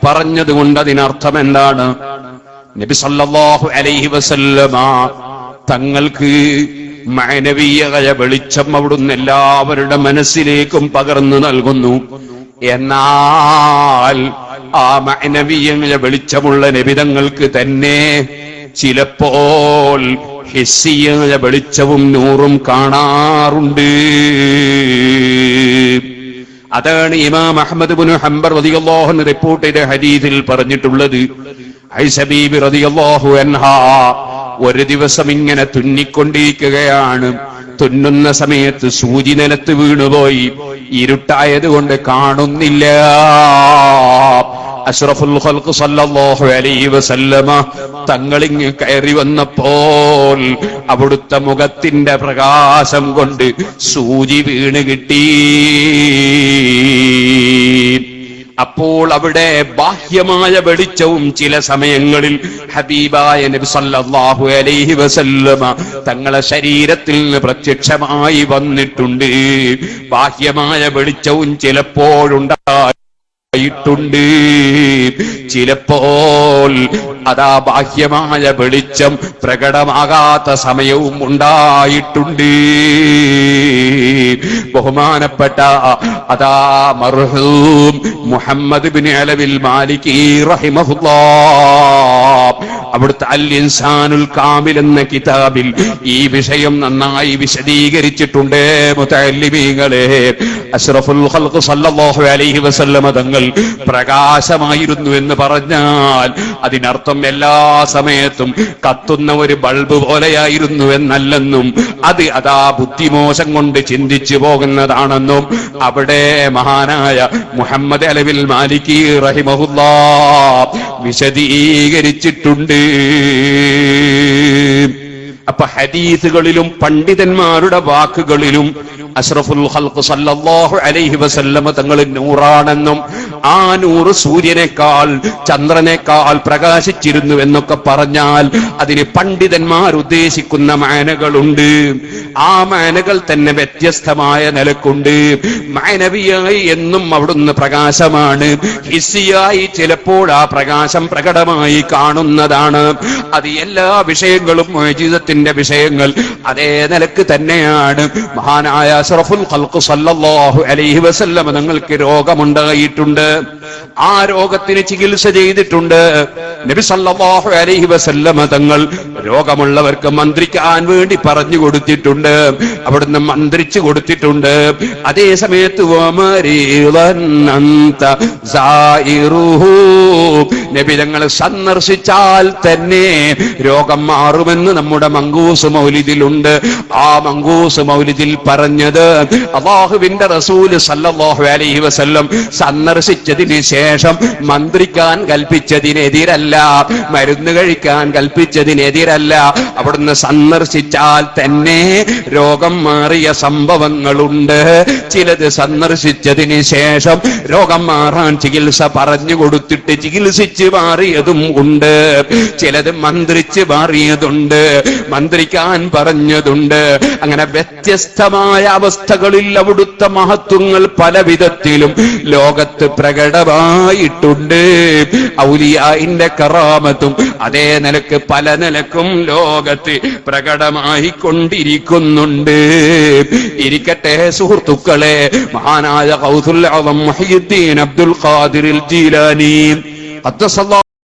പറഞ്ഞതുകൊണ്ട് അതിനർത്ഥം എന്താണ്? നബി സല്ലല്ലാഹു അലൈഹി വസല്ലമ തങ്ങൾക്ക് മാനവീയമായ വെളിച്ചം അവിടുന്ന് എല്ലാവരുടെ മനസ്സിലേക്കും പകർന്നു നൽകുന്നു. എന്നാൽ ആ മാനവീയമായ വെളിച്ചമുള്ള നബിതങ്ങൾക്ക് തന്നെ ചിലപ്പോൾ ഹിസ്സിയായ വെളിച്ചവും നൂറും കാണാറുണ്ട്. അതാണ് ഇമാം അഹ്മദ് ഇബ്നു ഹംബൽ റളിയല്ലാഹു അൻഹു റിപ്പോർട്ട് ചെയ്ത ഹദീസിൽ പറഞ്ഞിട്ടുള്ളത്. ഐഷ ബീബി റളിയല്ലാഹു അൻഹാ ഒരു ദിവസം ഇങ്ങനെ തുന്നിക്കൊണ്ടിരിക്കുകയാണ്. തുന്നുന്ന സമയത്ത് സൂചി നിലത്ത് വീണുപോയി. ഇരുട്ടായത് കൊണ്ട് കാണുന്നില്ല. അഷ്റഫുൽ ഖൽഖ് സല്ലല്ലാഹു അലൈഹി വസല്ലമ തങ്ങളിങ്ങ് കയറി വന്നപ്പോൾ അവിടുത്തെ മുഖത്തിന്റെ പ്രകാശം കൊണ്ട് സൂചി വീണ് കിട്ടി. അപ്പോൾ അവിടെ ബാഹ്യമായ വെളിച്ചവും ചില സമയങ്ങളിൽ ഹബീബായ നബി സല്ലല്ലാഹു അലൈഹി വസല്ലമ തങ്ങളെ ശരീരത്തിൽ നിന്ന് പ്രത്യക്ഷമായി വന്നിട്ടുണ്ട്. ബാഹ്യമായ വെളിച്ചവും ചിലപ്പോഴുണ്ടായിട്ടുണ്ട്. ചിലപ്പോൾ അതാ ബാഹ്യമായ വെളിച്ചം പ്രകടമാകാത്ത സമയവും ഉണ്ടായിട്ടുണ്ട്. ബഹുമാനപ്പെട്ട അതാ മർഹൂം മുഹമ്മദ് ബിൻ അലവിൽ മാലികി റഹിമഹുല്ലാഹ് അവിടുത്തെ അൽ ഇൻസാനുൽ കാമിൽ എന്ന കിതാബിൽ ഈ വിഷയം നന്നായി വിശദീകരിച്ചിട്ടുണ്ട്. മുതഅല്ലിമീങ്ങളെ, അഷ്റഫുൽ ഖൽഖ് സല്ലല്ലാഹു അലൈഹി വസല്ലമ തങ്ങൾ പ്രകാശമായിരുന്നു എന്ന് പറഞ്ഞാൽ അതിനർത്ഥം എല്ലാ സമയത്തും കത്തുന്ന ഒരു ബൾബ് പോലെയായിരുന്നു എന്നല്ലെന്നും അത് അതാ ബുദ്ധിമോശം കൊണ്ട് ചിന്തിച്ചു പോകുന്നതാണെന്നും അവിടെ മഹാനായ മുഹമ്മദ് അലവിൽ മാലികി റഹിമഹുല്ലാഹ് വിശദീകരിച്ചിട്ടുണ്ട്. അപ്പൊ ഹദീസുകളിലും പണ്ഡിതന്മാരുടെ വാക്കുകളിലും അഷ്റഫുൽ ഖൽഖ് സല്ലല്ലാഹു അലൈഹി വസല്ലമ തങ്ങൾ നൂറാണെന്നും ആ നൂറ് സൂര്യനേക്കാൾ ചന്ദ്രനേക്കാൾ പ്രകാശിച്ചിരുന്നു എന്നൊക്കെ പറഞ്ഞാൽ അതിന് പണ്ഡിതന്മാർ ഉദ്ദേശിക്കുന്ന മാനകളുണ്ട്. ആ മാനകൾ തന്നെ വ്യത്യസ്തമായ നിലക്കുണ്ട്. മാനവിയായി എന്നും അവിടുന്ന് പ്രകാശമാണ്. ഹിസ്സിയായി ചിലപ്പോൾ ആ പ്രകാശം പ്രകടമായി കാണുന്നതാണ്. അത് എല്ലാ വിഷയങ്ങളും മുഅ്ജിസത്തിന്റെ വിഷയങ്ങൾ അതേ നിലക്ക് തന്നെയാണ്. മഹാനായ അഷ്റഫുൽ ഖൽഖ് സല്ലല്ലാഹു അലൈഹി വസല്ലം തങ്ങൾക്ക് രോഗമുണ്ടായിട്ടുണ്ട്. ആ രോഗത്തിന് ചികിത്സ ചെയ്തിട്ടുണ്ട്. നബി സല്ലല്ലാഹു അലൈഹി വസല്ലം തങ്ങൾ രോഗമുള്ളവർക്ക് മന്ത്രിക്കാൻ വേണ്ടി പറഞ്ഞു കൊടുത്തിട്ടുണ്ട്. അവിടുന്ന് മന്ത്രിച്ചു കൊടുത്തിട്ടുണ്ട്. അതേ സമയത്ത് നബി തങ്ങൾ സന്ദർശിച്ചാൽ തന്നെ രോഗം മാറുമെന്ന് നമ്മുടെ മങ്കൂസ് മൗലിദിലുണ്ട്. ആ മങ്കൂസ് മൗലിദിൽ പറഞ്ഞത് അല്ലാഹുവിന്റെ റസൂൽ സല്ലല്ലാഹു അലൈഹി വസല്ലം സന്ദർശിച്ചതിന് ശേഷം മന്ത്രിക്കാൻ കൽപ്പിച്ചതിനെതിരല്ല, മരുന്ന് കഴിക്കാൻ കൽപ്പിച്ചതിനെതിരല്ല. അവിടുന്ന് സന്ദർശിച്ചാൽ തന്നെ രോഗം മാറിയ സംഭവങ്ങളുണ്ട്. ചിലത് സന്ദർശിച്ചതിന് ശേഷം രോഗം മാറാൻ ചികിത്സ പറഞ്ഞു കൊടുത്തിട്ട് ചികിത്സിച്ച് മാറിയതും ഉണ്ട്. ചിലത് മന്ത്രിച്ച് മാറിയതുണ്ട്, മന്ത്രിക്കാൻ പറഞ്ഞതുണ്ട്. അങ്ങനെ വ്യത്യസ്തമായ അവസ്ഥകളിൽ അവിടുത്തെ മഹത്വങ്ങൾ പല വിധത്തിലും ലോകത്ത് പ്രകടമായിട്ടുണ്ട്. ഔലിയായിന്റെ കറാമത്തും അതേ നിലക്ക് പല നിലക്കും ലോകത്ത് പ്രകടമായി കൊണ്ടിരിക്കുന്നുണ്ട്. ഇരിക്കട്ടെ സുഹൃത്തുക്കളെ, മഹാനായ ഗൗസുൽ ആദം മുഹയ്യിദ്ദീൻ അബ്ദുൽ ഖാദിർ ജീലാനി ഖദ്ദസല്ലാഹു